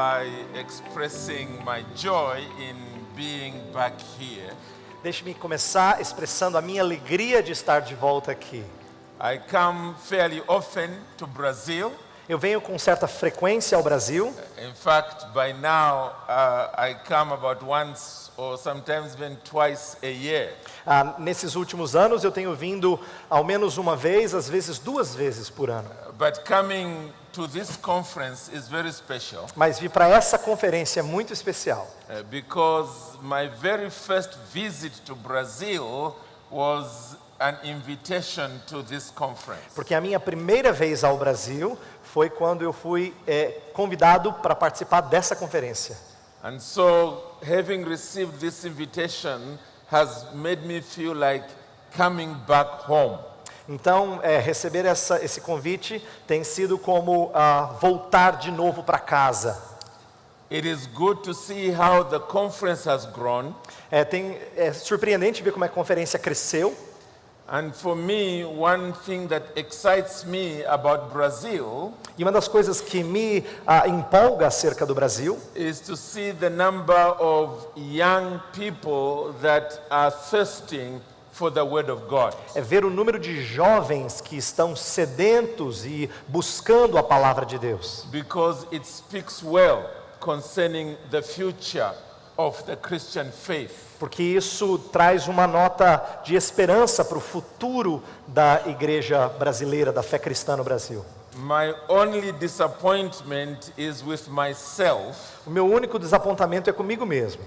by expressing my joy in being back here. Deixe-me começar expressando a minha alegria de estar de volta aqui. I come fairly often to Brazil. Eu venho com certa frequência ao Brasil. In fact, by now, I come about once or sometimes even twice a year. Nesses últimos anos eu tenho vindo ao menos uma vez, às vezes duas vezes por ano. But coming to this conference is very special Mas vir para essa conferência é muito especial. Because my very first visit to Brazil was an invitation to this conference. Porque a minha primeira vez ao Brasil foi quando eu fui convidado para participar dessa conferência. And so, having received this invitation has made me feel like coming back home. Então, receber esse convite tem sido como voltar de novo para casa. It is good to see how the conference has grown. É surpreendente ver como a conferência cresceu. And for me, one thing that excites me about Brazil E uma das coisas que me empolga acerca do Brasil is to see the number of young people that are thirsting for the Word of God. é ver o número de jovens que estão sedentos e buscando a palavra de Deus. Because it speaks well concerning the future of the Christian faith. Porque isso traz uma nota de esperança para o futuro da igreja brasileira, da fé cristã no Brasil. My only disappointment is with myself, O meu único desapontamento é comigo mesmo.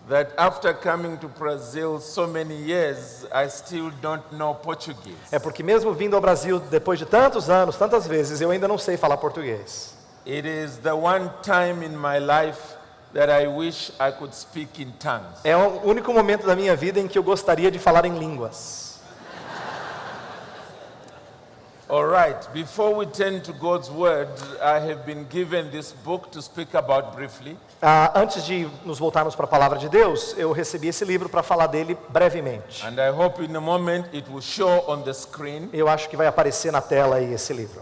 that after coming to Brazil so many years, I still don't know Portuguese. É porque mesmo vindo ao Brasil depois de tantos anos, tantas vezes, eu ainda não sei falar português. It is the one time in my life that I wish I could speak in tongues. É o único momento da minha vida em que eu gostaria de falar em línguas. All right, before we turn to God's Word, I have been given this book to speak about briefly. Antes de nos voltarmos para a palavra de Deus, eu recebi esse livro para falar dele brevemente. And I hope in a moment it will show on the screen. Eu acho que vai aparecer na tela aí esse livro.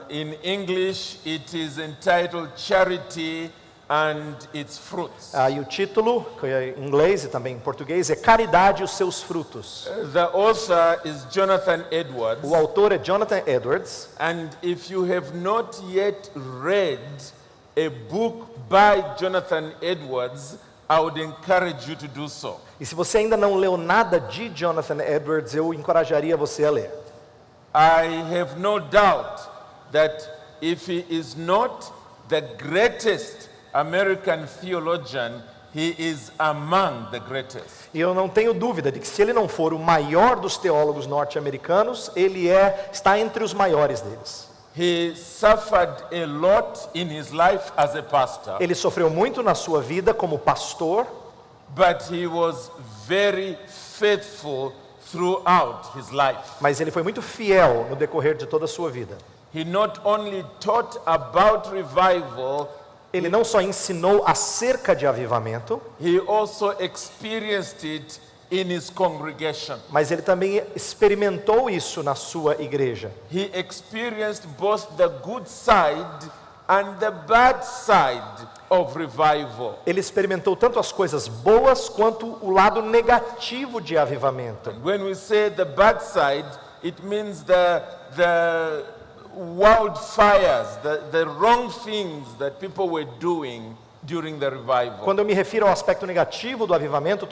In English, it is entitled Charity and Its Fruits. E o título, que é em inglês e também em português, é Caridade e os seus frutos. The author is Jonathan Edwards. O autor é Jonathan Edwards. And if you have not yet read a book by Jonathan Edwards, I would encourage you to do so. E se você ainda não leu nada de Jonathan Edwards, eu encorajaria você a ler. I have no doubt that if he is not the greatest American theologian, he is among the greatest. E eu não tenho dúvida de que se ele não for o maior dos teólogos norte-americanos, ele está entre os maiores deles. He suffered a lot in his life as a pastor, Ele sofreu muito na sua vida como pastor, but he was very faithful throughout his life. mas ele foi muito fiel no decorrer de toda a sua vida. He not only taught about revival, Ele não só ensinou acerca de avivamento, he also experienced it in his congregation. mas ele também experimentou isso na sua igreja. He experienced both the good side and the bad side of revival. Ele experimentou tanto as coisas boas quanto o lado negativo de avivamento. When we say the bad side, it means the wildfires, the wrong things that people were doing during the revival. Quando eu me refiro ao aspecto negativo do avivamento,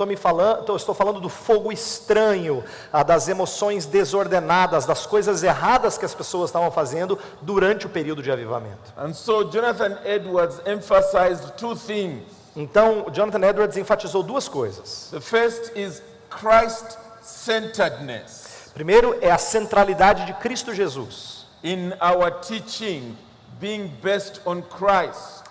estou falando do fogo estranho, das emoções desordenadas, das coisas erradas que as pessoas estavam fazendo durante o período de avivamento. And so Jonathan Edwards emphasized two things. Então, Jonathan Edwards enfatizou duas coisas. The first is Christ-centeredness. Primeiro é a centralidade de Cristo Jesus. In our teaching, being based on Christ.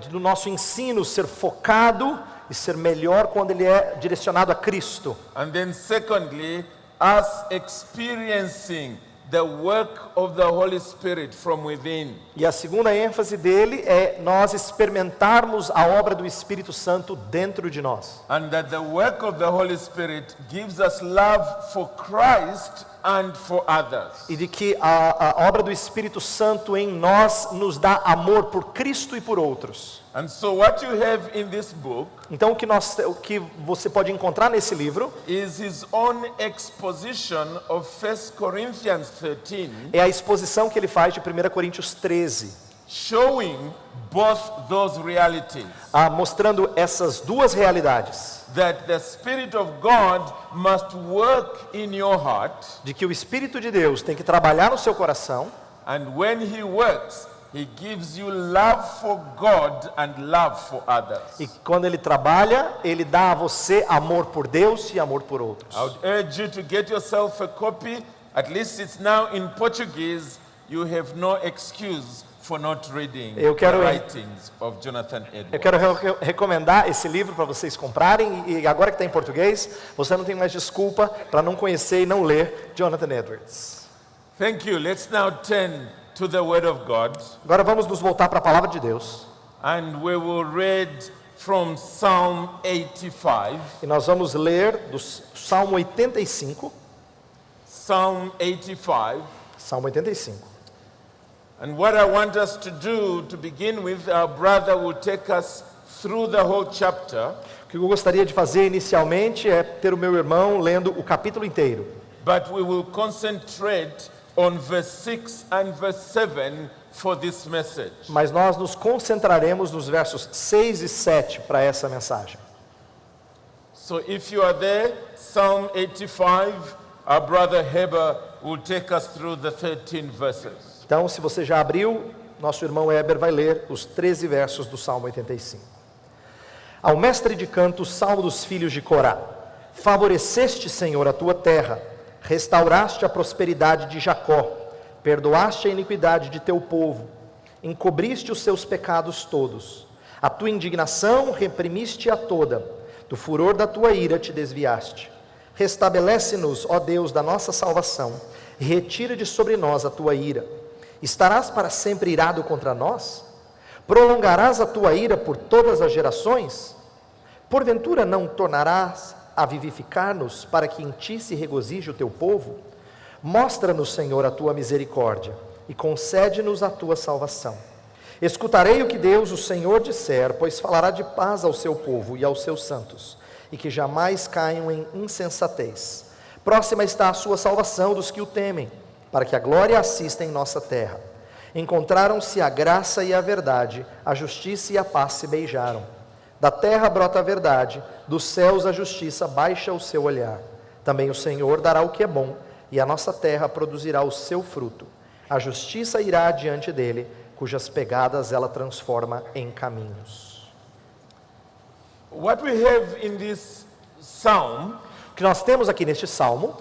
Do nosso ensino ser focado e ser melhor quando ele é direcionado a Cristo. And then secondly, us experiencing the work of the Holy Spirit from within. E a segunda ênfase dele é nós experimentarmos a obra do Espírito Santo dentro de nós. And that the work of the Holy Spirit gives us love for Christ and for others. E de que a obra do Espírito Santo em nós nos dá amor por Cristo e por outros. And so what you have in this book Então o que você pode encontrar nesse livro is his own exposition of 1 Corinthians 13, é a exposição que ele faz de 1 Coríntios 13, showing both those realities. mostrando essas duas realidades. That the Spirit of God must work in your heart, De que o Espírito de Deus tem que trabalhar no seu coração, and when he works, he gives you love for God and love for others. e quando ele trabalha, ele dá a você amor por Deus e amor por outros. I would urge you to get yourself a copy. At least it's now in Portuguese. You have no excuse for not reading Eu quero- the writings of Jonathan Eu Edwards. quero recomendar esse livro para vocês comprarem, e agora que está em português, você não tem mais desculpa para não conhecer e não ler Jonathan Edwards. Thank you. Let's now turn to the Word of God, Agora vamos nos voltar para a palavra de Deus, and we will read from Psalm 85. e nós vamos ler do Salmo 85, Psalm 85. Salmo 85. And what I want us to do to begin with, our brother will take us through the whole chapter, O que eu gostaria de fazer inicialmente é ter o meu irmão lendo o capítulo inteiro, but we will concentrate on verse 6 and verse 7 for this message. mas nós nos concentraremos nos versos 6 e 7 para essa mensagem. So if you are there, Psalm 85, our brother Heber will take us through the 13 verses. Então, se você já abriu, nosso irmão Heber vai ler os 13 versos do Salmo 85. Ao mestre de canto, Salmo dos filhos de Corá. Favoreceste, Senhor, a tua terra, restauraste a prosperidade de Jacó, perdoaste a iniquidade de teu povo, encobriste os seus pecados todos. A tua indignação reprimiste-a toda, do furor da tua ira te desviaste. Restabelece-nos, ó Deus, da nossa salvação, e retira de sobre nós a tua ira. Estarás para sempre irado contra nós? Prolongarás a tua ira por todas as gerações? Porventura não tornarás a vivificar-nos, para que em ti se regozije o teu povo? Mostra-nos, Senhor, a tua misericórdia, e concede-nos a tua salvação. Escutarei o que Deus, o Senhor, disser, pois falará de paz ao seu povo e aos seus santos, e que jamais caiam em insensatez. Próxima está a sua salvação dos que o temem, para que a glória assista em nossa terra. Encontraram-se a graça e a verdade, a justiça e a paz se beijaram. Da terra brota a verdade, dos céus a justiça baixa o seu olhar. Também o Senhor dará o que é bom, e a nossa terra produzirá o seu fruto. A justiça irá adiante dele, cujas pegadas ela transforma em caminhos. What we have in this psalm O que nós temos aqui neste salmo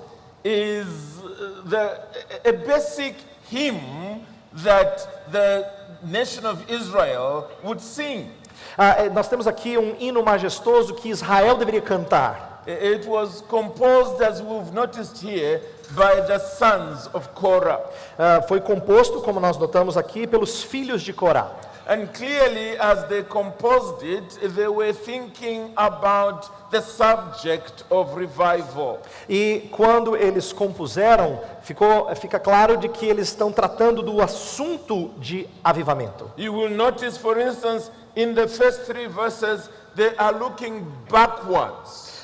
is a basic hymn that the nation of Israel would sing. nós temos aqui um hino majestoso que Israel deveria cantar. It was composed, as we've noticed here, by the sons of Korah. Foi composto, como nós notamos aqui, pelos filhos de Corá. And clearly, as they composed it, they were thinking about the subject of revival. E quando eles compuseram, fica claro de que eles estão tratando do assunto de avivamento. You will notice, for instance, in the first 3 verses, they are looking backwards.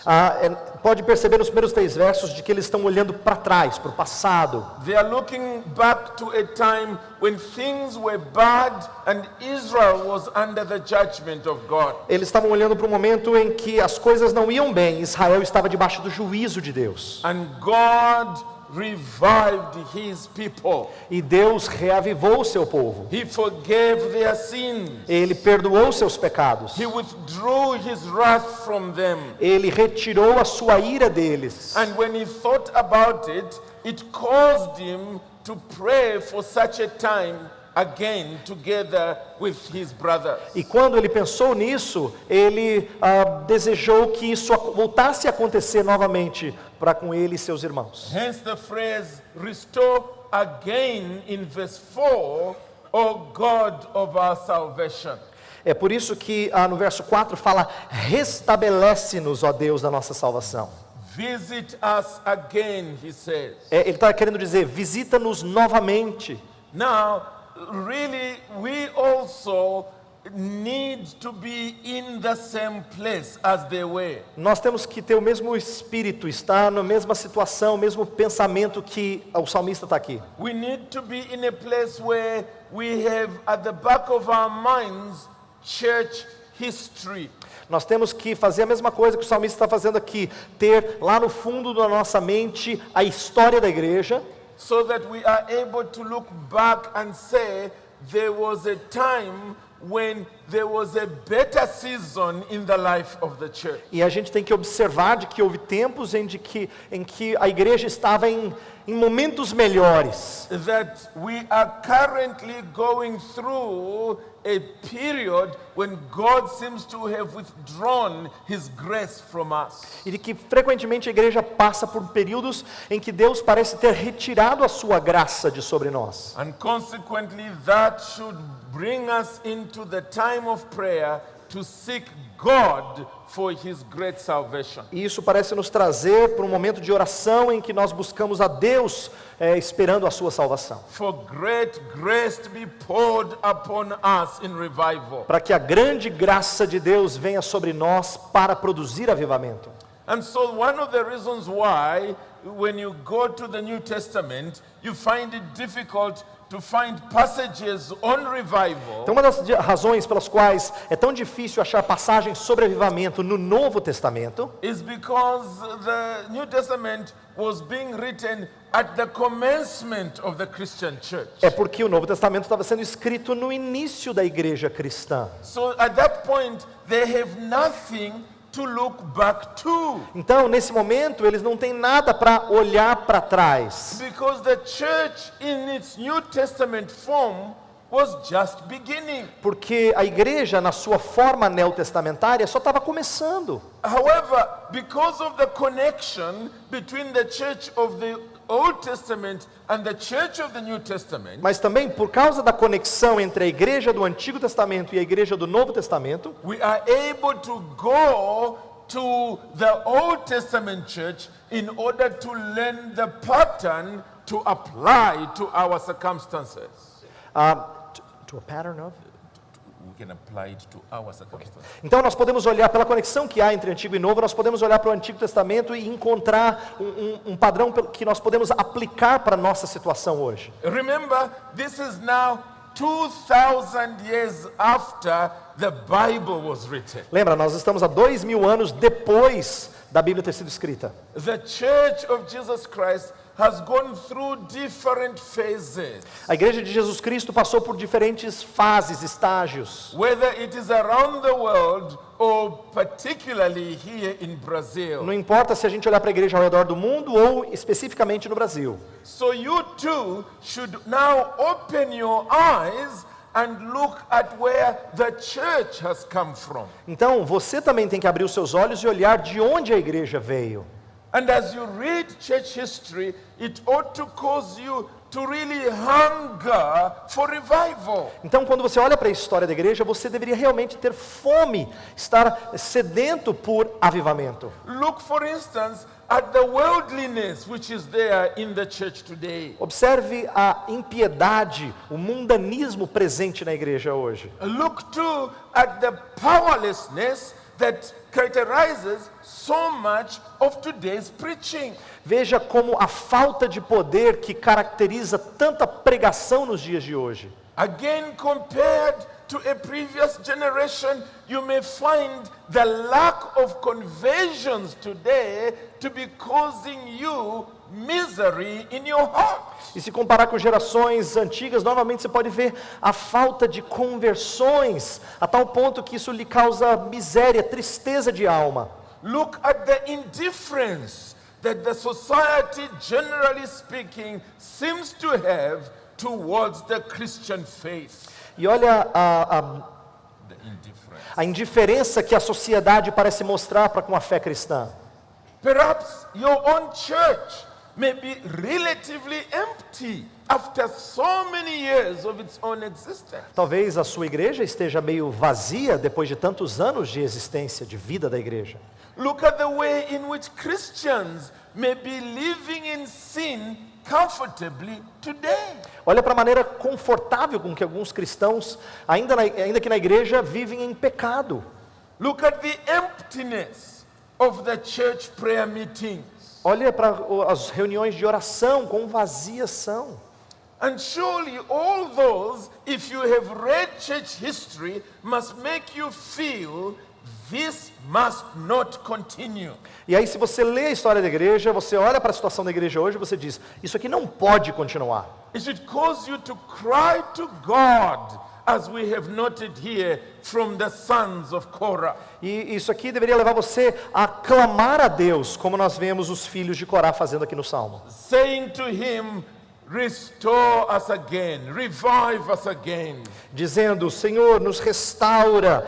Pode perceber nos primeiros 3 versos de que eles estão olhando para trás, para o passado. They are looking back to a time when things were bad and Israel was under the judgment of God. Eles estavam olhando para um momento em que as coisas não iam bem, Israel estava debaixo do juízo de Deus. And God revived his people. E Deus reavivou o seu povo. He forgave their sins. Ele perdoou seus pecados. He withdrew his wrath from them. Ele retirou a sua ira deles. And when he thought about it, it caused him to pray for such a time again together with his brothers. E quando ele pensou nisso, ele desejou que isso voltasse a acontecer novamente para com ele e seus irmãos. Hence the phrase, restore again in verse 4, O God of our salvation. É por isso que no verso 4 fala, restabelece-nos, ó Deus, da nossa salvação. Visit us again, he says. Ele está querendo dizer, visita-nos novamente. Now, really, we also need to be in the same place as they were. Nós temos que ter o mesmo espírito, estar na mesma situação, o mesmo pensamento que o salmista está aqui. We need to be in a place where we have at the back of our minds church history. Nós temos que fazer a mesma coisa que o salmista está fazendo aqui, ter lá no fundo da nossa mente a história da igreja, so that we are able to look back and say there was a time when there was a better season in the life of the church. e a gente tem que observar de que houve tempos em que a igreja estava em momentos melhores. That we are currently going through a period when God seems to have withdrawn His grace from us. E de que frequentemente a igreja passa por períodos em que Deus parece ter retirado a sua graça de sobre nós. And consequently, that should bring us into the time of prayer to seek God for His great salvation. E isso parece nos trazer para um momento de oração em que nós buscamos a Deus esperando a sua salvação. For great grace to be poured upon us in revival. Para que a grande graça de Deus venha sobre nós para produzir avivamento. And so one of the reasons why when you go to the New Testament, you find it difficult to find passages on revival. Então uma das razões pelas quais é tão difícil achar passagens sobre avivamento no Novo Testamento Is because the New Testament was being written at the commencement of the Christian church. é porque o Novo Testamento estava sendo escrito no início da igreja cristã. So at that point, they have nothing to look back to. Então, nesse momento, eles não têm nada para olhar para trás. Because the church in its New Testament form was just beginning. Porque a igreja, na sua forma neotestamentária, só estava começando. However, because of the connection between the church of the Old Testament and the church of the New Testament, Mas também, por causa da conexão entre a igreja do Antigo Testamento e a igreja do Novo Testamento, we are able to go to the Old Testament church in order to learn the pattern to apply to our circumstances. to a pattern of... We can apply it to our circumstances. Então nós podemos olhar pela conexão que há entre Antigo e Novo, nós podemos olhar para o Antigo Testamento e encontrar um padrão que nós podemos aplicar para a nossa situação hoje. Remember, this is now 2,000 years after the Bible was written. Lembra, nós estamos há 2000 anos depois da Bíblia ter sido escrita. The Church of Jesus Christ has gone through different phases. A igreja de Jesus Cristo passou por diferentes fases, estágios. Whether it is around the world or particularly here in Brazil. Não importa se a gente olhar para a igreja ao redor do mundo ou especificamente no Brasil. So you too should now open your eyes and look at where the church has come from. Então, você também tem que abrir os seus olhos e olhar de onde a igreja veio. And as you read church history, it ought to cause you to really hunger for revival. Então, quando você olha para a história da igreja, você deveria realmente ter fome, estar sedento por avivamento. Look, for instance, at the worldliness which is there in the church today. Observe a impiedade, o mundanismo presente na igreja hoje. Look too at the powerlessness that characterizes so much of today's preaching. Veja como a falta de poder que caracteriza tanta pregação nos dias de hoje. Again, compared to a previous generation, you may find the lack of conversions today to be causing you misery in your heart. E se comparar com gerações antigas, novamente você pode ver a falta de conversões, a tal ponto que isso lhe causa miséria, tristeza de alma. Look at the indifference that the society, generally speaking, seems to have towards the Christian faith. E olha The indifference. a indiferença que a sociedade parece mostrar para com a fé cristã. Perhaps your own church may be relatively empty after so many years of its own existence. Talvez a sua igreja esteja meio vazia depois de tantos anos de existência, de vida da igreja. Look at the way in which Christians may be living in sin comfortably today. Olha para a maneira confortável com que alguns cristãos, ainda que na igreja, vivem em pecado. Look at the emptiness of the church prayer meetings. Olha para as reuniões de oração, quão vazias são. And surely all those, if you have read church history, must make you feel this must not continue. E aí, se você lê a história da igreja, você olha para a situação da igreja hoje, você diz, isso aqui não pode continuar. It should cause you to cry to God, as we have noted here from the sons of Korah. E isso aqui deveria levar você a clamar a Deus, como nós vemos os filhos de Corá fazendo aqui no Salmo. Saying to him, restore us again, revive us again. Dizendo, Senhor, nos restaura,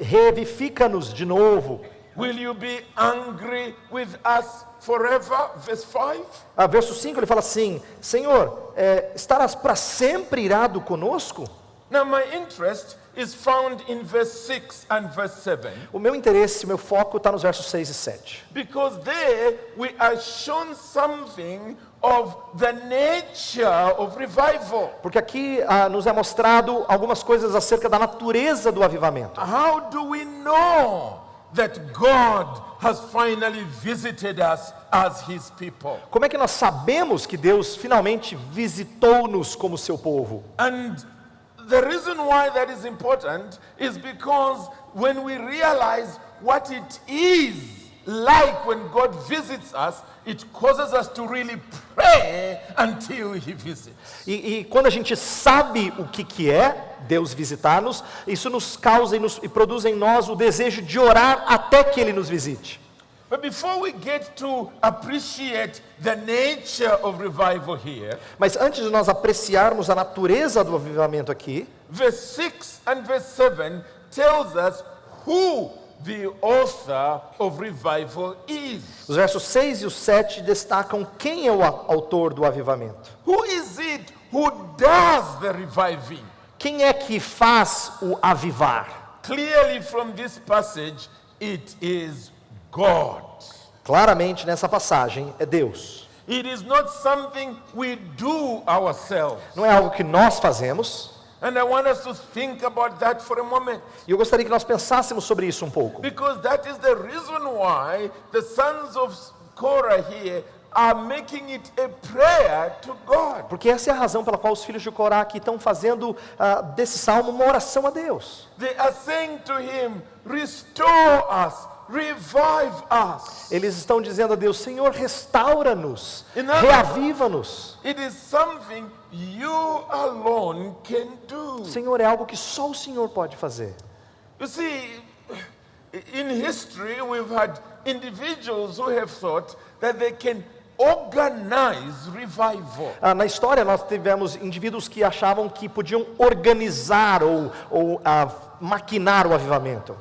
revifica-nos de novo. Will you be angry with us forever? Verse 5. Verso 5 ele fala assim, Senhor, estarás para sempre irado conosco? Now my interest is found in verse 6 and verse 7. O meu interesse, o meu foco está nos versos 6 e 7. Because there we are shown something of the nature of revival. Porque aqui nos é mostrado algumas coisas acerca da natureza do avivamento. How do we know that God has finally visited us as His people? Como é que nós sabemos que Deus finalmente visitou-nos como seu povo? And the reason why that is important is because when we realize what it is like when God visits us, it causes us to really pray until He visits. E quando a gente sabe o que é Deus visitar-nos, isso nos causa e produz em nós o desejo de orar até que Ele nos visite. But before we get to appreciate the nature of revival here, Mas antes de nós apreciarmos a natureza do avivamento aqui, verse 6 and verse 7 tells us who the author of revival is. os versos 6 e o 7 destacam quem é o autor do avivamento. Who is it who does the reviving? Quem é que faz o avivar? Clearly from this passage, it is God. Claramente nessa passagem é Deus. It is not something we do ourselves. Não é algo que nós fazemos. And I want us to think about that for a moment. E eu gostaria que nós pensássemos sobre isso um pouco. Because that is the reason why the sons of Korah here are making it a prayer to God. Porque essa é a razão pela qual os filhos de Corá aqui estão fazendo desse salmo uma oração a Deus. They are saying to him, restore us, revive us. Eles estão dizendo a Deus, Senhor, restaura-nos, In other reaviva-nos. It is something you alone can do. Senhor, é algo que só o Senhor pode fazer. You see, in history we've had individuals who have thought that they can organize revival. Na história nós tivemos indivíduos que achavam que podiam organizar ou maquinar o avivamento.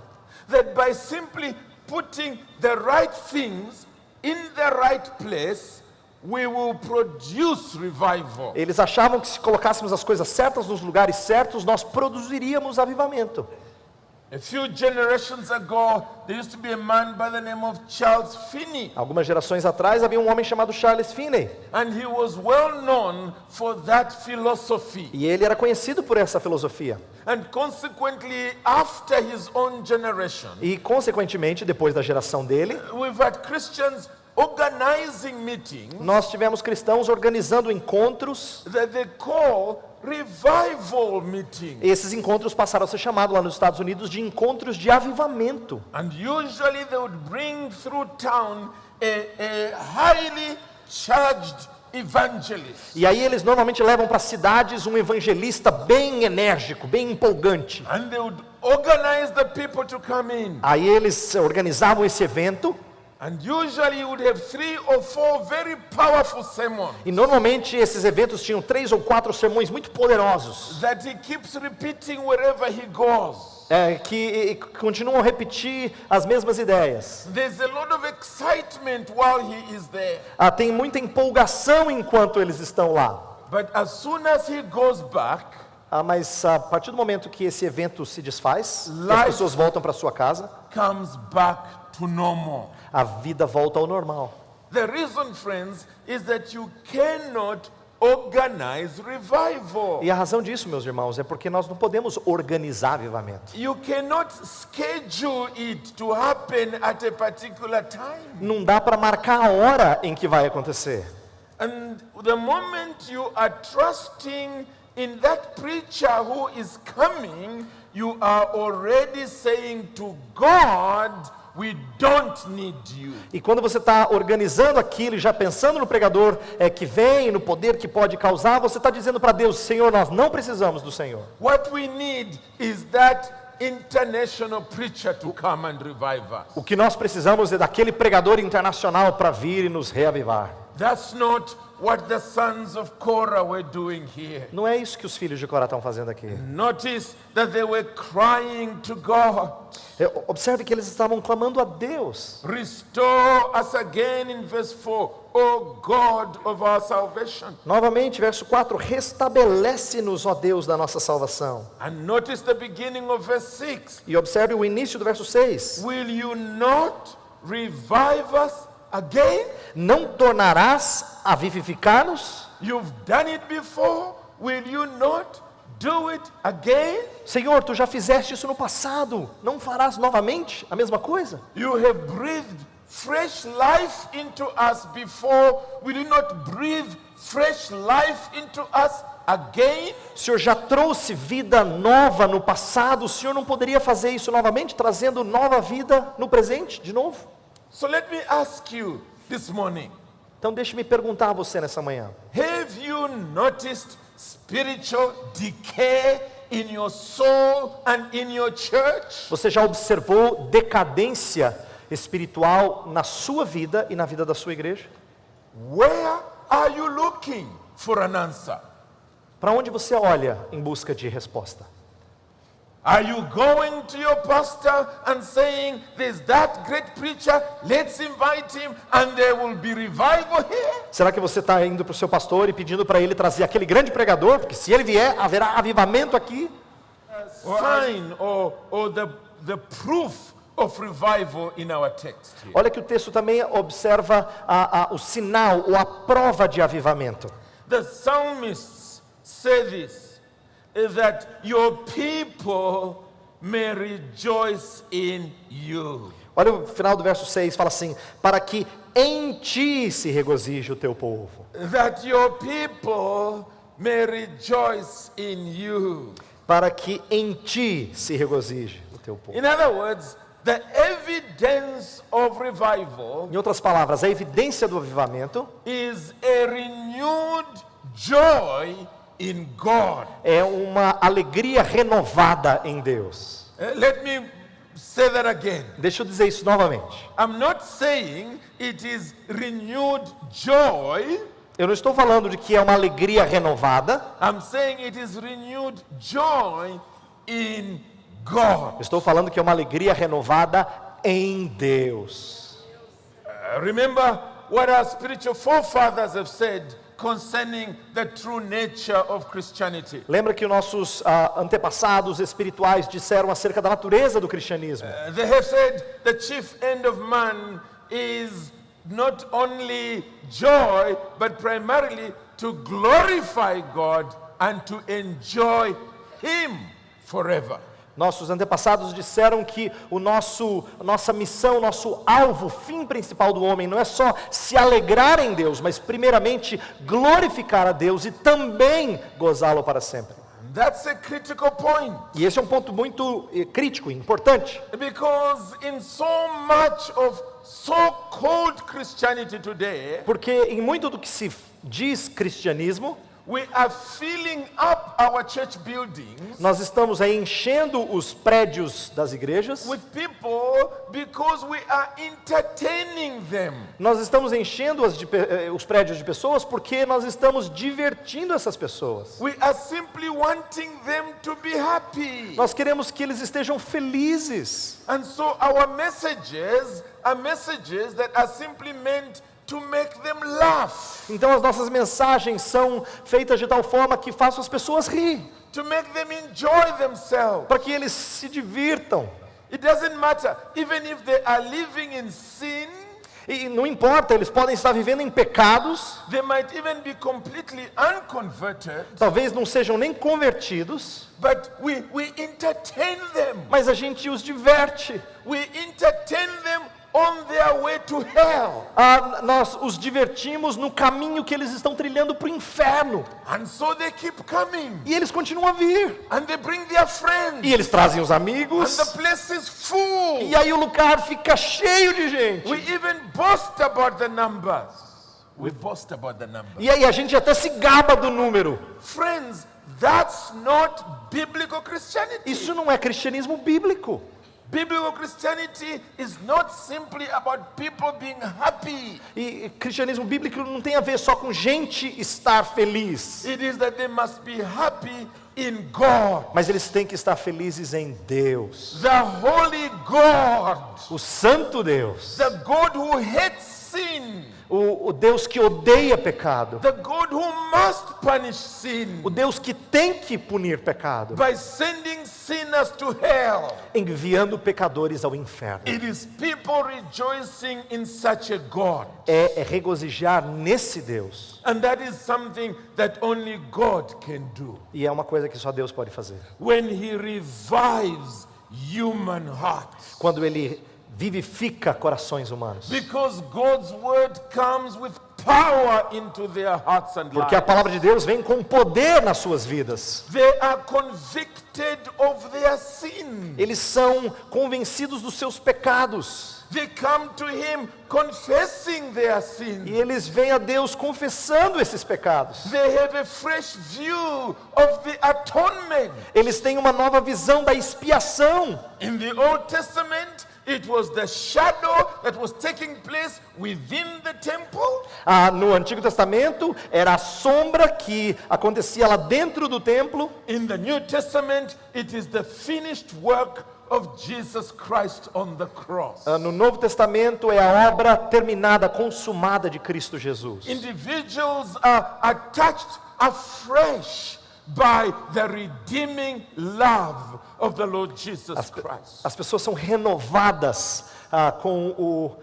That by simply putting the right things in the right place, we will produce revival. Eles achavam que se colocássemos as coisas certas nos lugares certos, nós produziríamos avivamento. A few generations ago, there used to be a man by the name of Charles Finney, Algumas gerações atrás havia um homem chamado Charles Finney. and he was well known for that philosophy. E ele era conhecido por essa filosofia. And consequently, after his own generation, E, consequentemente, depois da geração dele, we've had Christians organizing meetings nós tivemos cristãos organizando encontros. that they call revival meetings. Esses encontros passaram a ser chamados lá nos Estados Unidos de encontros de avivamento. And usually they would bring through town a highly charged evangelist. E aí eles normalmente levam para cidades um evangelista bem enérgico, bem empolgante. And they would organize the people to come in. Aí eles organizavam esse evento. And usually you would have 3 or 4 very powerful sermons E normalmente esses eventos tinham 3 ou 4 sermões muito poderosos, that he keeps repeating wherever he goes. que continuam a repetir as mesmas ideias. There's a lot of excitement while he is there. Tem muita empolgação enquanto eles estão lá. But as soon as he goes back, Mas a partir do momento que esse evento se desfaz, e as Life- pessoas voltam para sua casa, comes back to normal. a vida volta ao normal. The reason, friends, is that you cannot organize revival. E a razão disso, meus irmãos, é porque nós não podemos organizar avivamento. You cannot schedule it to happen at a particular time. Não dá para marcar a hora em que vai acontecer. And the moment you are trusting in that preacher who is coming, you are already saying to God, we don't need you. E quando você está organizando aquilo e já pensando no pregador que vem, no poder que pode causar, você está dizendo para Deus, Senhor, nós não precisamos do Senhor. What we need is that international preacher to come and revive us. O que nós precisamos é daquele pregador internacional para vir e nos reavivar. That's not what the sons of Korah were doing here. Não é isso que os filhos de Corá estão fazendo aqui. Notice that they were crying to God. Observe que eles estavam clamando a Deus. Restore us again in verse 4, O God of our salvation. Novamente, verso 4, restabelece-nos, ó Deus da nossa salvação. And notice the beginning of verse 6. E observe o início do verso 6. Will you not revive us again? Não tornarás a vivificar-nos? You've done it before. Will you not do it again? Senhor, tu já fizeste isso no passado, não farás novamente a mesma coisa? You have breathed fresh life into us before. Will you not breathe fresh life into us again? O Senhor já trouxe vida nova no passado, o Senhor não poderia fazer isso novamente, trazendo nova vida no presente, de novo? So let me ask you this morning, Então deixe-me perguntar a você nessa manhã. have you noticed spiritual decay in your soul and in your church? Você já observou decadência espiritual na sua vida e na vida da sua igreja? Where are you looking for an answer? Para onde você olha em busca de resposta? Are you going to your pastor and saying, there's that great preacher, let's invite him and there will be revival here? Será que você está indo para o seu pastor e pedindo para ele trazer aquele grande pregador? Porque se ele vier, haverá avivamento aqui? Sign or the proof of revival in our text here. Olha que o texto também observa o sinal ou a prova de avivamento. The psalmists say this, that your people may rejoice in you. Olha o final do verso 6, fala assim, para que em ti se regozije o teu povo. That your people may rejoice in you. Para que em ti se regozije o teu povo. In other words, the evidence of revival Em outras palavras, a evidência do avivamento is a renewed joy in God. é uma alegria renovada em Deus. Let me say that again. Deixa eu dizer isso novamente. I'm not saying it is renewed joy. Eu não estou falando de que é uma alegria renovada. I'm saying it is renewed joy in God. Eu estou falando que é uma alegria renovada em Deus. Remember what our spiritual forefathers have said concerning the true nature of Christianity. Lembra que os nossos antepassados espirituais disseram acerca da natureza do cristianismo? They have said the chief end of man is not only joy, but primarily to glorify God and to enjoy Him forever. Nossos antepassados disseram que nossa missão, nosso alvo, fim principal do homem não é só se alegrar em Deus, mas primeiramente glorificar a Deus e também gozá-lo para sempre. That's a critical point. E esse é um ponto muito crítico e importante. Because in so much of so-called Christianity today, Porque em muito do que se diz cristianismo, we are filling up our church buildings Nós estamos aí enchendo os prédios das igrejas. with people because we are entertaining them. Nós estamos enchendo os prédios de pessoas porque nós estamos divertindo essas pessoas. We are simply wanting them to be happy. Nós queremos que eles estejam felizes. And so our messages are messages that are simply meant to make them laugh, Então as nossas mensagens são feitas de tal forma que façam as pessoas rir, to make them enjoy themselves. para que eles se divirtam. It doesn't matter, even if they are living in sin, E não importa, eles podem estar vivendo em pecados, they might even be completely unconverted, talvez não sejam nem convertidos, but we entertain them. mas a gente os diverte. We entertain them on their way to hell. Nós os divertimos no caminho que eles estão trilhando para o inferno. And so they keep coming. E eles continuam a vir. And they bring their friends. E eles trazem os And amigos. the place is full. E aí o lugar fica cheio de gente. We even boast about the numbers. We boast about the numbers. E aí a gente até se gaba do número. Friends, that's not biblical Christianity. Isso não é cristianismo bíblico. Biblical Christianity is not simply about people being happy. E cristianismo bíblico não tem a ver só com gente estar feliz. It is that they must be happy in God, Mas eles têm que estar felizes em Deus. the holy God, O Santo Deus. the God who hates sin, O Deus que odeia pecado. the God who must punish sin O Deus que tem que punir pecado. by sending sinners to hell. Enviando pecadores ao inferno. It is people rejoicing in such a God. É regozijar nesse Deus. And that is something that only God can do. E é uma coisa que só Deus pode fazer. When He revives human hearts. Quando Ele vivifica corações humanos. Because God's word comes with power into their hearts and Porque a lives. palavra de Deus vem com poder nas suas vidas. They are convicted of their sin. Eles são convencidos dos seus pecados. They come to Him confessing their E sin. eles vêm a Deus confessando esses pecados. They have a fresh view of the atonement. Eles têm uma nova visão da expiação. In the Old Testament, it was the shadow that was taking place within the temple. No Antigo Testamento, era a sombra que acontecia lá dentro do templo. In the New Testament, it is the finished work of Jesus Christ on the cross. No Novo Testamento, é a obra terminada, consumada de Cristo Jesus. Individuals are touched afresh by the redeeming love of the Lord Jesus Christ. As pessoas são renovadas com o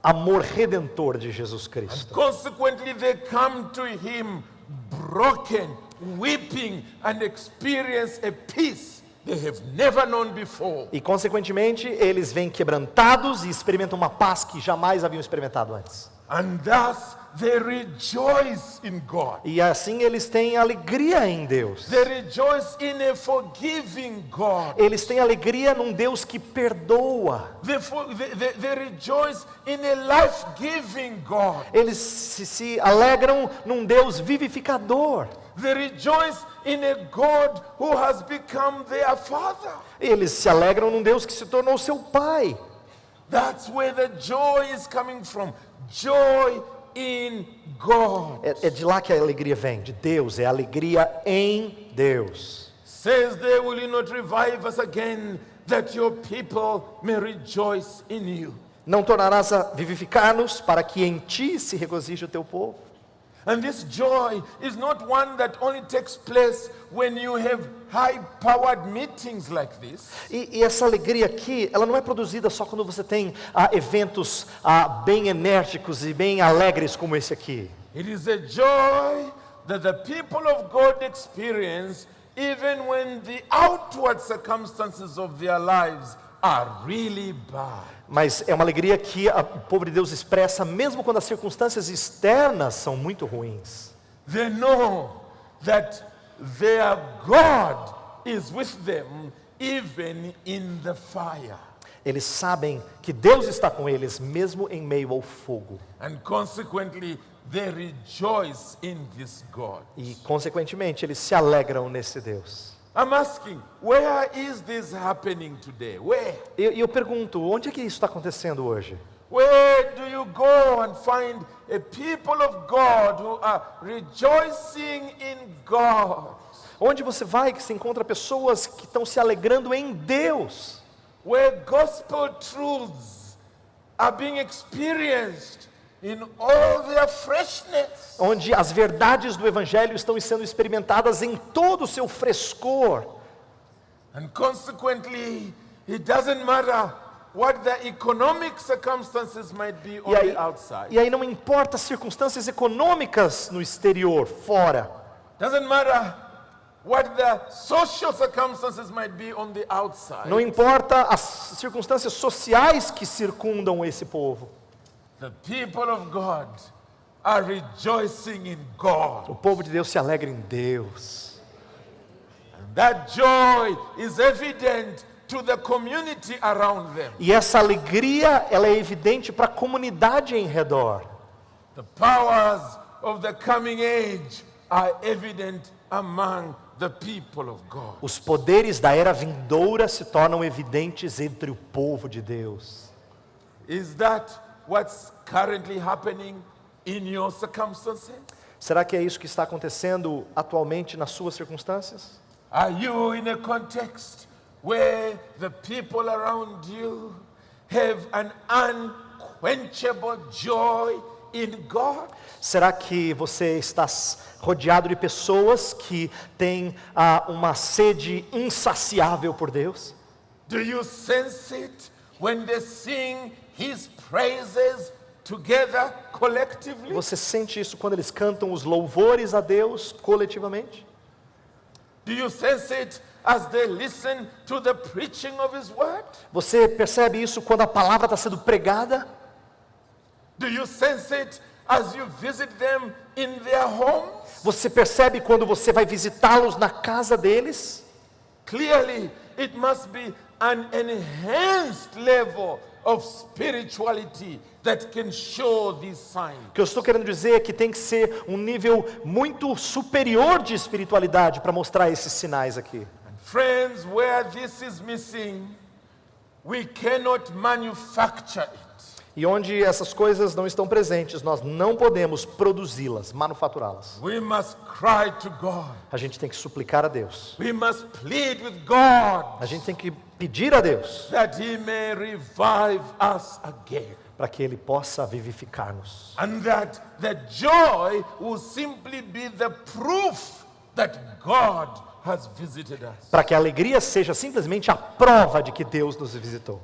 amor redentor de Jesus Cristo. Consequently, they come to Him broken, weeping, and experience a peace they have never known before. E, consequentemente, eles vêm quebrantados e experimentam uma paz que jamais haviam experimentado antes. And thus they rejoice in God. E assim eles têm alegria em Deus. They rejoice in a forgiving God. Eles têm alegria num Deus que perdoa. They rejoice in a life-giving God. Eles se alegram num Deus vivificador. They rejoice in a God who has become their Father. Eles se alegram num Deus que se tornou seu Pai. That's where the joy is coming from. Joy in God. É de lá que a alegria vem, de Deus. É a alegria em Deus. Says there, will you not revive us again, that your people may rejoice in you. Não tornarás a vivificar-nos para que em ti se regozije o teu povo. And this joy is not one that only takes place when you have high-powered meetings like this. E essa alegria aqui, ela não é produzida só quando você tem eventos bem enérgicos e bem alegres como esse aqui. It is a joy that the people of God experience even when the outward circumstances of their lives are really bad. Mas é uma alegria que o povo de Deus expressa mesmo quando as circunstâncias externas são muito ruins. They know that their God is with them even in the fire. Eles sabem que Deus está com eles, mesmo em meio ao fogo. And consequently, they rejoice in this God. E, consequentemente, eles se alegram nesse Deus. I'm asking, where is this happening today? Where? E eu pergunto, onde é que isso está acontecendo hoje? Where do you go and find a people of God who are rejoicing in God? Onde você vai que se encontra pessoas que estão se alegrando em Deus? Where gospel truths are being experienced in all their freshness. Onde as verdades do Evangelho estão sendo experimentadas em todo o seu frescor. And consequently, it doesn't matter what the economic circumstances might be on the outside. E aí não importa as circunstâncias econômicas no exterior, fora. Doesn't matter what the social circumstances might be on the outside. Não importa as circunstâncias sociais que circundam esse povo. The people of God are rejoicing in God. O povo de Deus se alegra em Deus. And that joy is evident to the community around them. E essa alegria, ela é evidente para a comunidade em redor. The powers of the coming age are evident among the people of God. Os poderes da era vindoura se tornam evidentes entre o povo de Deus. Is that what's currently happening in your circumstances? Será que é isso que está acontecendo atualmente nas suas circunstâncias? Are you in a context where the people around you have an unquenchable joy in God? Será que você está rodeado de pessoas que têm uma sede insaciável por Deus? Do you sense it when they sing His praises together collectively? Você sente isso quando eles cantam os louvores a Deus coletivamente? Do you sense it as they listen to the preaching of His word? Você percebe isso quando a palavra está sendo pregada? Do you sense it as you visit them in their homes? Você percebe quando você vai visitá-los na casa deles? Clearly, it must be an enhanced level of spirituality that can show these signs. O que eu estou querendo dizer é que tem que ser um nível muito superior de espiritualidade para mostrar esses sinais aqui. Friends, where this is missing, we cannot manufacture it. E onde essas coisas não estão presentes, nós não podemos produzi-las, manufaturá-las. We must cry to God. A gente tem que suplicar a Deus. We must plead with God A gente tem que pedir a Deus that He may revive us again. para que Ele possa vivificar-nos. And that the joy will simply be the proof that God has visited us. Para que a alegria seja simplesmente a prova de que Deus nos visitou.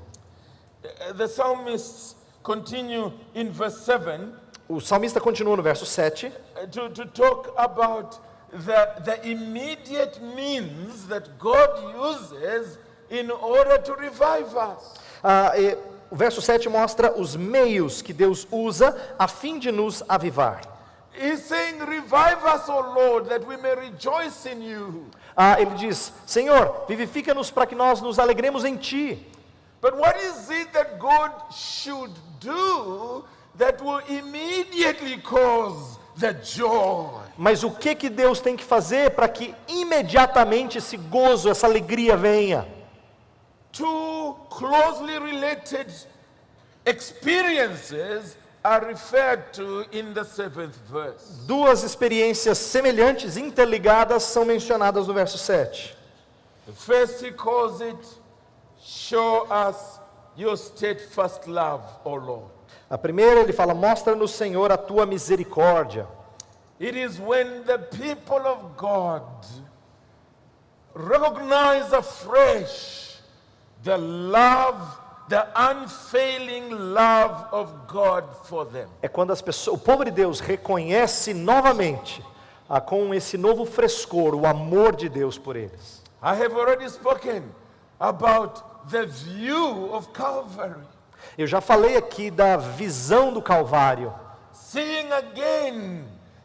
The psalmists continue in verse 7 O salmista continua no verso 7 to talk about the immediate means that God uses in order to revive us. O verso 7 mostra os meios que Deus usa a fim de nos avivar. He's saying, revive us, O Lord, that we may rejoice in you. Ele diz, Senhor, vivifica-nos para que nós nos alegremos em Ti. But what is it that God should do that will immediately cause the joy? Mas o que Deus tem que fazer para que imediatamente esse gozo, essa alegria venha? Two closely related experiences are referred to in the 7th verse. Duas experiências semelhantes, interligadas, são mencionadas no verso 7. The first he calls it, show us your steadfast love, O Lord. A primeira ele fala, mostra-nos, Senhor, a Tua misericórdia. It is when the people of God recognize afresh the love, the unfailing love of God for them. É quando o povo de Deus reconhece novamente, com esse novo frescor, o amor de Deus por eles. I have already spoken about the view of Calvary. Eu já falei aqui da visão do Calvário. Seeing again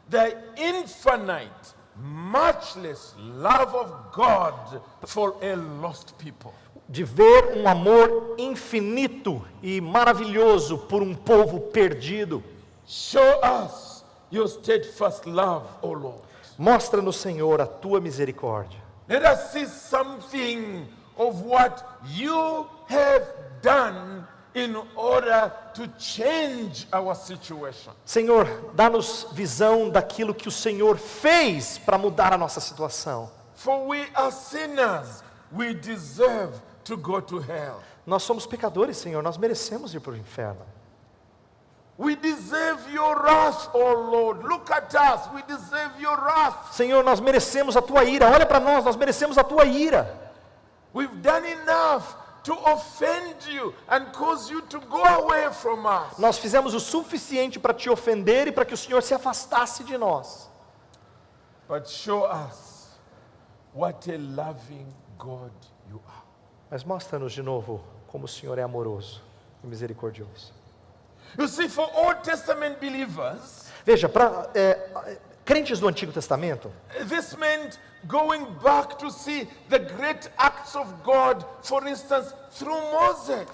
the infinite, matchless love of God for a lost people. de ver um amor infinito e maravilhoso por um povo perdido. Show us your steadfast love, O Lord. Mostra-nos, Senhor, a tua misericórdia. Let us see something of what you have done in order to change our situation. Senhor, dá-nos visão daquilo que o Senhor fez para mudar a nossa situação. For we are sinners, we deserve to go to hell. Nós somos pecadores, Senhor, nós merecemos ir para o inferno. We deserve your wrath, O Lord. Look at us, we deserve your wrath. Senhor, nós merecemos a tua ira. Olha para nós merecemos a tua ira. We've done enough to offend you and cause you to go away from us. Nós fizemos o suficiente para te ofender e para que o Senhor se afastasse de nós. But show us what a loving God you are. Mas mostra-nos de novo como o Senhor é amoroso e misericordioso. You see, for Old Testament believers, Veja, para crentes do Antigo Testamento, this meant going back to see the great acts of God, for instance, through Moses.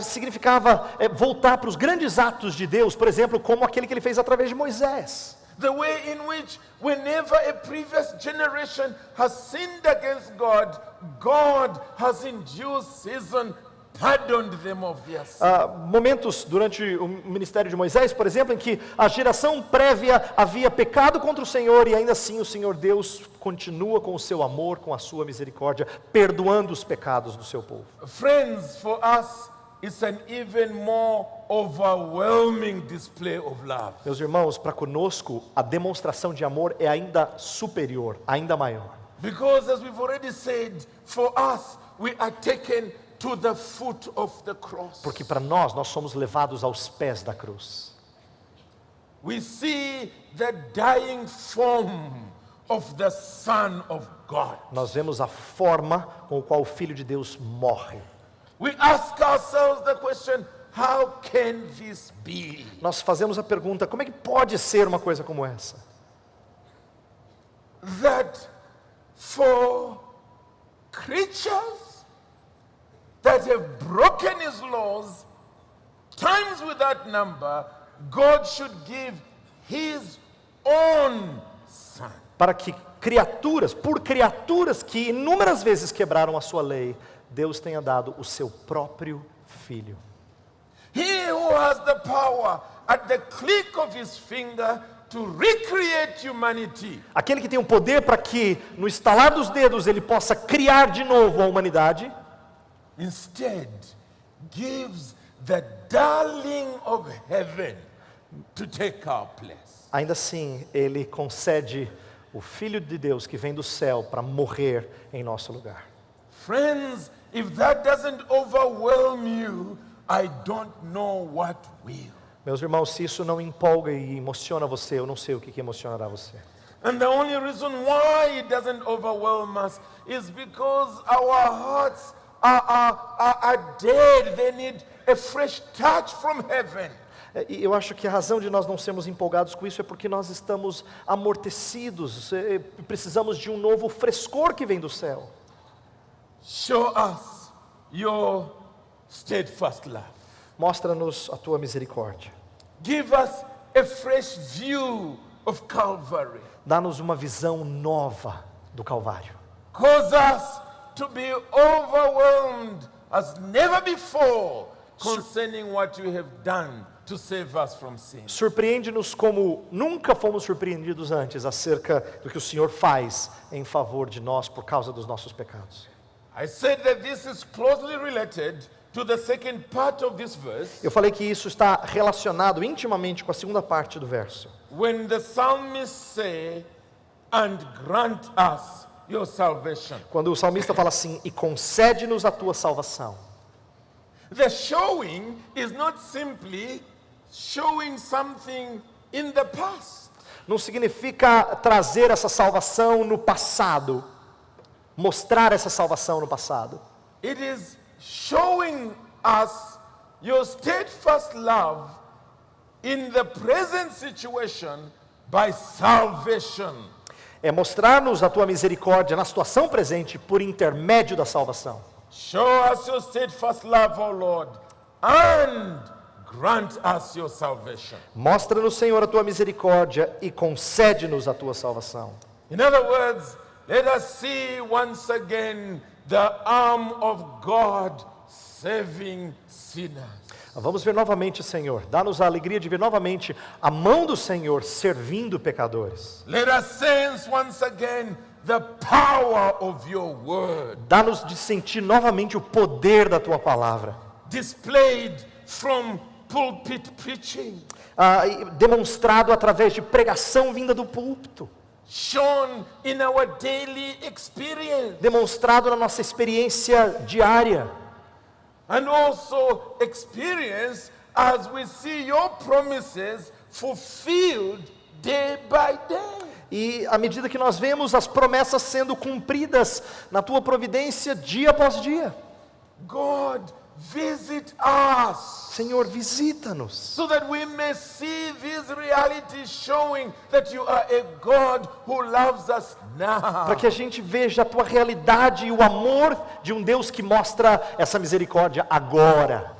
significava voltar para os grandes atos de Deus, por exemplo, como aquele que ele fez através de Moisés. The way in which whenever a previous generation has sinned against God, God has in due season pardoned them of their sin. Momentos durante o ministério de Moisés, por exemplo, em que a geração prévia havia pecado contra o Senhor e ainda assim o Senhor Deus continua com o seu amor, com a sua misericórdia, perdoando os pecados do seu povo. Friends, for us, it's an even more overwhelming display of love. Meus irmãos, para conosco, a demonstração de amor é ainda superior, ainda maior. Because as we've already said, for us, we are taken to the foot of the cross. Porque para nós somos levados aos pés da cruz. We see the dying form of the Son of God. Nós vemos a forma com a qual o Filho de Deus morre. We ask ourselves the question, how can this be? Nós fazemos a pergunta, como é que pode ser uma coisa como essa? That for creatures that have broken his laws, times without number, God should give his own son. Para que por criaturas que inúmeras vezes quebraram a sua lei, Deus tenha dado o seu próprio Filho. He who has the power at the click of his finger to recreate humanity. Aquele que tem o poder para que, no estalar dos dedos, ele possa criar de novo a humanidade, Instead, gives the darling of heaven to take our place. ainda assim, ele concede o Filho de Deus que vem do céu para morrer em nosso lugar. Friends, if that doesn't overwhelm you, I don't know what will. Meus irmãos, se isso não empolga e emociona você, eu não sei o que emocionará você. And the only reason why it doesn't overwhelm us is because our hearts are dead. They need a fresh touch from heaven. E eu acho que a razão de nós não sermos empolgados com isso é porque nós estamos amortecidos, precisamos de um novo frescor que vem do céu. Show us your steadfast love. Mostra-nos a tua misericórdia. Give us a fresh view of Calvary. Dá-nos uma visão nova do Calvário. Cause us to be overwhelmed as never before concerning what you have done to save us from sin. Surpreende-nos como nunca fomos surpreendidos antes acerca do que o Senhor faz em favor de nós por causa dos nossos pecados. I said that this is closely related to the second part of this verse. Eu falei que isso está relacionado intimamente com a segunda parte do verso. When the psalmists say, and grant us your salvation. Quando o salmista fala assim, e concede-nos a tua salvação. The showing is not simply showing something in the past. Não significa trazer essa salvação no passado, mostrar essa salvação no passado. It is showing us your steadfast love in the present situation by salvation. É mostrar-nos a tua misericórdia na situação presente por intermédio da salvação. Show us your steadfast love, O Lord, and grant us your salvation. Mostra-nos, Senhor, a tua misericórdia e concede-nos a tua salvação. In other words, let us see once again the arm of God saving sinners. Vamos ver novamente, Senhor. Dá-nos a alegria de ver novamente a mão do Senhor servindo pecadores. Let us sense once again the power of your word, Dá-nos de sentir novamente o poder da tua palavra, displayed from pulpit preaching, demonstrado através de pregação vinda do púlpito, shown in our daily experience, demonstrado na nossa experiência diária, and also experience as we see your promises fulfilled day by day. e à medida que nós vemos as promessas sendo cumpridas na tua providência dia após dia. God, visit us, Senhor, visita-nos, so that we may see these realities showing that you are a God who loves us now. para que a gente veja a tua realidade e o amor de um Deus que mostra essa misericórdia agora.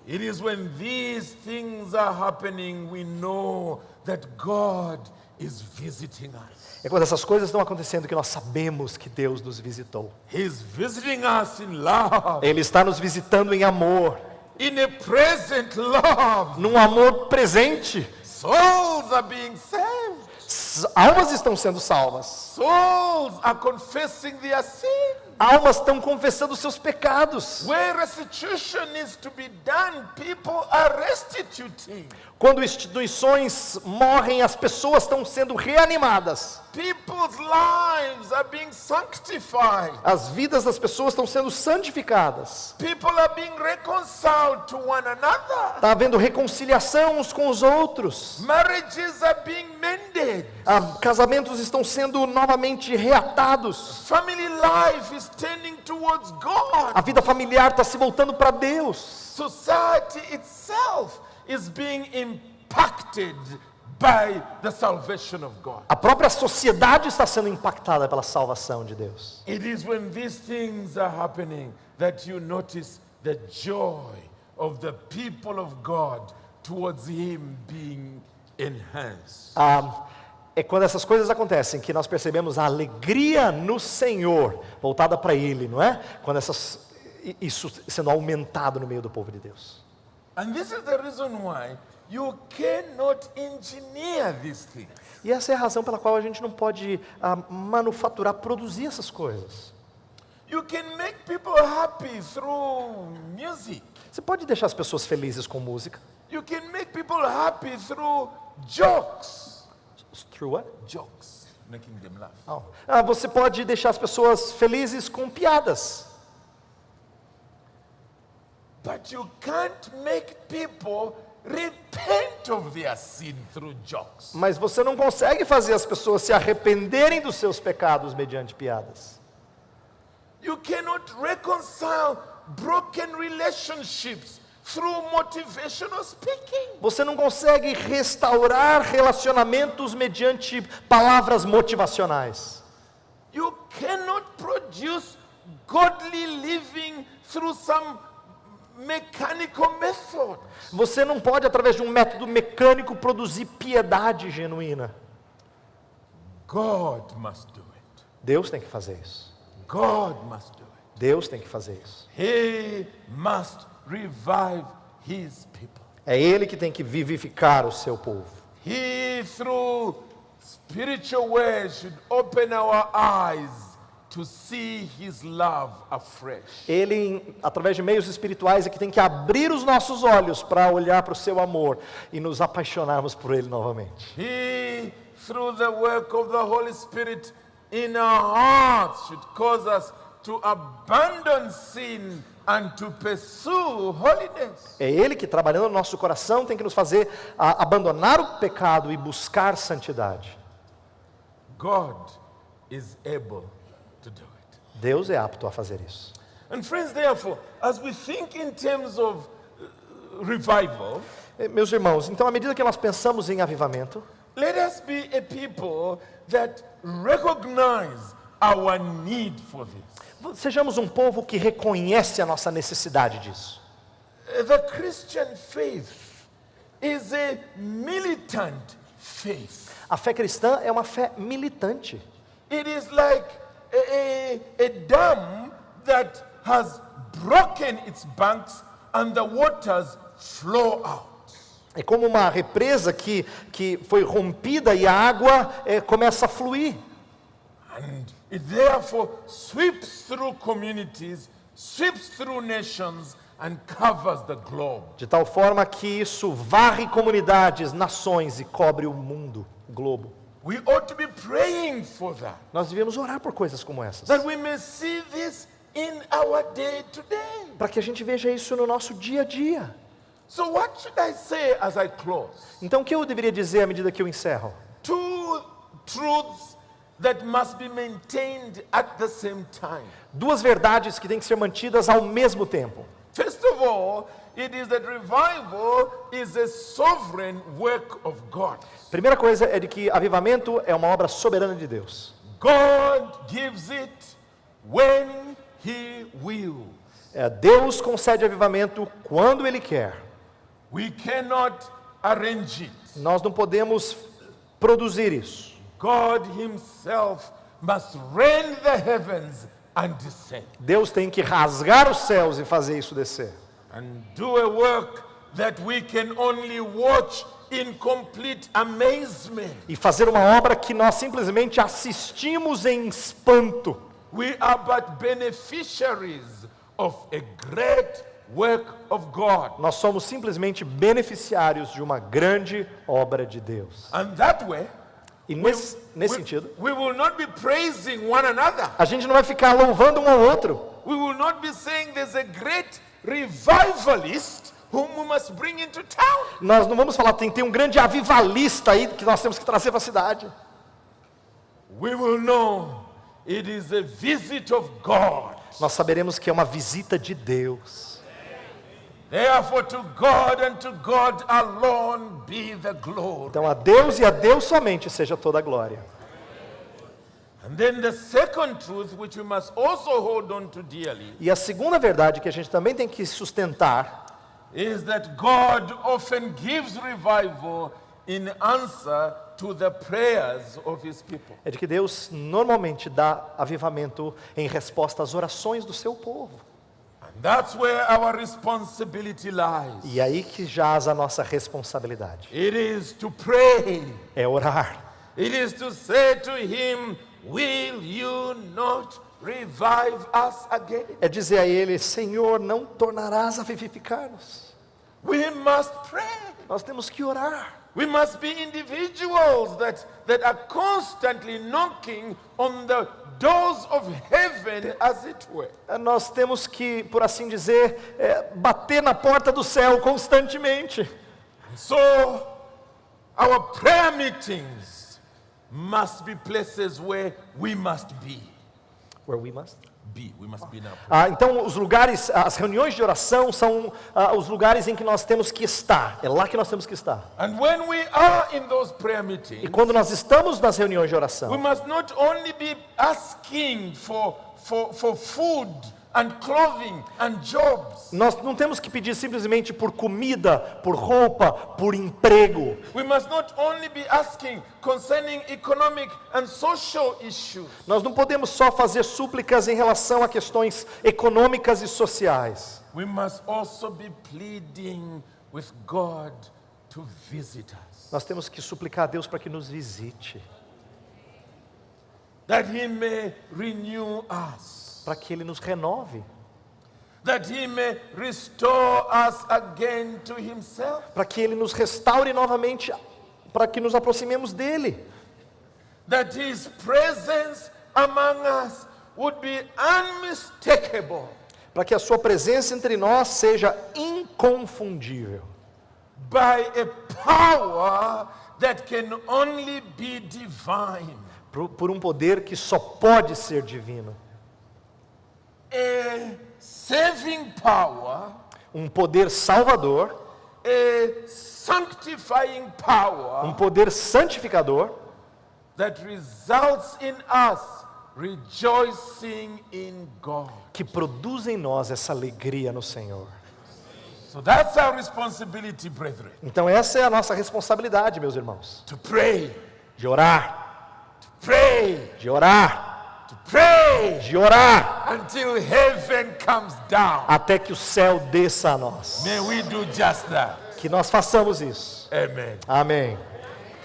It is when these things are happening we know that God is visiting us. É quando essas coisas estão acontecendo que nós sabemos que Deus nos visitou. He's visiting us in love, Ele está nos visitando em amor, in a present love. num amor presente. Souls are being saved. Almas estão sendo salvas. Souls are confessing their sin. Almas estão confessando seus pecados. Where restitution needs to be done, people are restituting. Quando instituições morrem, as pessoas estão sendo reanimadas. People's lives are being sanctified. As vidas das pessoas estão sendo santificadas. People are being reconciled to one another. Está havendo reconciliação uns com os outros. Marriages are being mended. Casamentos estão sendo novamente reatados. Family life is turning towards God. A vida familiar está se voltando para Deus. Society itself is being impacted by the salvation of God. A própria sociedade está sendo impactada pela salvação de Deus. It is when these things are happening that you notice the joy of the people of God towards Him being enhanced. É quando essas coisas acontecem que nós percebemos a alegria no Senhor voltada para Ele, não é? Quando isso sendo aumentado no meio do povo de Deus. And this is the reason why you cannot engineer these things. E essa é a razão pela qual a gente não pode manufaturar, produzir essas coisas. You can make people happy through music. Você pode deixar as pessoas felizes com música. You can make people happy through jokes. Through what? Jokes, making them laugh. Você pode deixar as pessoas felizes com piadas. But you can't make people repent of their sin through jokes. Mas você não consegue fazer as pessoas se arrependerem dos seus pecados mediante piadas. You cannot reconcile broken relationships through motivational speaking. Você não consegue restaurar relacionamentos mediante palavras motivacionais. You cannot produce godly living through some mechanical method. Você não pode, através de um método mecânico, produzir piedade genuína. God must do it. Deus tem que fazer isso. God must do it. Deus tem que fazer isso. He must revive His people. É Ele que tem que vivificar o seu povo. He, through spiritual ways, should open our eyes to see His love afresh. Ele, através de meios espirituais, é que tem que abrir os nossos olhos para olhar para o seu amor e nos apaixonarmos por Ele novamente. He, through the work of the Holy Spirit in our hearts, should cause us to abandon sin and to pursue holiness. É Ele que, trabalhando no nosso coração, tem que nos fazer abandonar o pecado e buscar santidade. God is able to do it. Deus é apto a fazer isso. And friends, therefore, as we think in terms of revival, Meus irmãos, então à medida que nós pensamos em avivamento, let us be a people that recognize our need for this. Sejamos um povo que reconhece a nossa necessidade disso. The Christian faith is a militant faith. A fé cristã é uma fé militante. It is like a dam that has broken its banks and the waters flow out. É como uma represa que foi rompida e a água começa a fluir. And it therefore sweeps through communities, sweeps through nations and covers the globe. De tal forma que isso varre comunidades, nações e cobre o mundo, o globo. We ought to be praying for that. Nós devíamos orar por coisas como essas. That we may see this in our day to day. Para que a gente veja isso no nosso dia a dia. So what should I say as I close? Então o que eu deveria dizer à medida que eu encerro? Two truths that must be maintained at the same time. Duas verdades que têm que ser mantidas ao mesmo tempo. First of all, it is that revival is a sovereign work of God. Primeira coisa é de que avivamento é uma obra soberana de Deus. God gives it when He will. Deus concede avivamento quando Ele quer. We cannot arrange it. Nós não podemos produzir isso. God Himself must rend the heavens and descend. Deus tem que rasgar os céus e fazer isso descer. And do a work that we can only watch in complete amazement. E fazer uma obra que nós simplesmente assistimos em espanto. We are but beneficiaries of a great work of God. Nós somos simplesmente beneficiários de uma grande obra de Deus. And that way, E nesse sentido, we will not be praising one another. a gente não vai ficar louvando um ao outro. We will not be saying there's a great revivalist whom we must bring into town. Nós não vamos falar, tem um grande avivalista aí que nós temos que trazer para a cidade. We will know it is a visit of God. Nós saberemos que é uma visita de Deus. Therefore, to God and to God alone be the glory. Então a Deus e a Deus somente seja toda a glória. And then the second truth, which we must also hold on to dearly, E a segunda verdade que a gente também tem que sustentar is that God often gives revival in answer to the prayers of His people. é de que Deus normalmente dá avivamento em resposta às orações do seu povo. And that's where our responsibility lies. E aí que jaz a nossa responsabilidade. It is to pray. É orar. It is to say to Him, will you not revive us again? É dizer a Ele, Senhor, não tornarás a vivificar-nos. We must pray. Nós temos que orar. We must be individuals that are constantly knocking on the doors of heaven, as it were. Nós temos que, por assim dizer, bater na porta do céu constantemente. So, our prayer meetings must be places where we must be. Where we must? We must be now. Então, os lugares, as reuniões de oração são os lugares em que nós temos que estar. É lá que nós temos que estar. And when we are in those prayer meetings, E quando nós estamos nas reuniões de we oração, must not only be asking for food and clothing and jobs. nós não temos que pedir simplesmente por comida, por roupa, por emprego. We must not only be asking concerning economic and social issues. Nós não podemos só fazer súplicas em relação a questões econômicas e sociais. We must also be pleading with God to visit us, Nós temos que suplicar a Deus para que nos visite, that He may renew us, para que Ele nos renove, that He may restore us again to Himself, para que Ele nos restaure novamente, para que nos aproximemos dEle, that His presence among us would be unmistakable, para que a Sua presença entre nós seja inconfundível, by a power that can only be divine. por um poder que só pode ser divino. A saving power, Um poder salvador, a sanctifying um power poder santificador, that results in us rejoicing in God. que produz em nós essa alegria no Senhor. So that's our responsibility, brethren, Então essa é a nossa responsabilidade, meus irmãos, to pray, de orar, pray, de orar, to pray de orar, until heaven comes down. até que o céu desça a nós. May we do just that. Que nós façamos isso. Amen. Amém.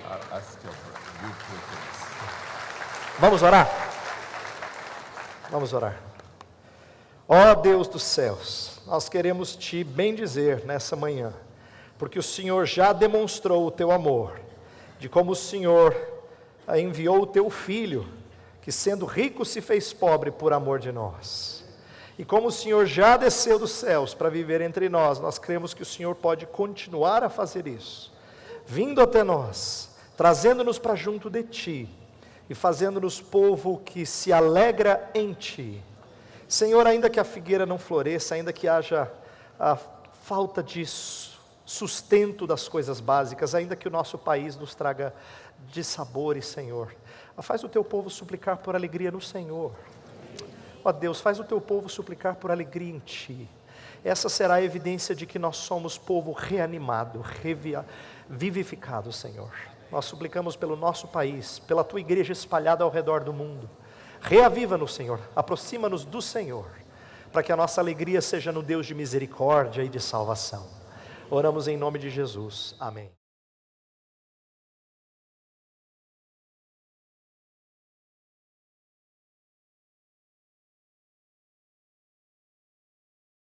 I'll ask your brother. You pray for us. Vamos orar? Vamos orar. Ó Deus dos céus, nós queremos te bendizer nessa manhã, porque o Senhor já demonstrou o teu amor, de como o Senhor enviou o teu Filho, que sendo rico se fez pobre por amor de nós. E como o Senhor já desceu dos céus para viver entre nós, nós cremos que o Senhor pode continuar a fazer isso, vindo até nós, trazendo-nos para junto de Ti, e fazendo-nos povo que se alegra em Ti. Senhor, ainda que a figueira não floresça, ainda que haja a falta de sustento das coisas básicas, ainda que o nosso país nos traga dissabores, Senhor, faz o Teu povo suplicar por alegria no Senhor. Ó Deus, faz o Teu povo suplicar por alegria em Ti. Essa será a evidência de que nós somos povo reanimado, vivificado, Senhor. Nós suplicamos pelo nosso país, pela Tua igreja espalhada ao redor do mundo. Reaviva-nos, Senhor, aproxima-nos do Senhor, para que a nossa alegria seja no Deus de misericórdia e de salvação. Oramos em nome de Jesus. Amém.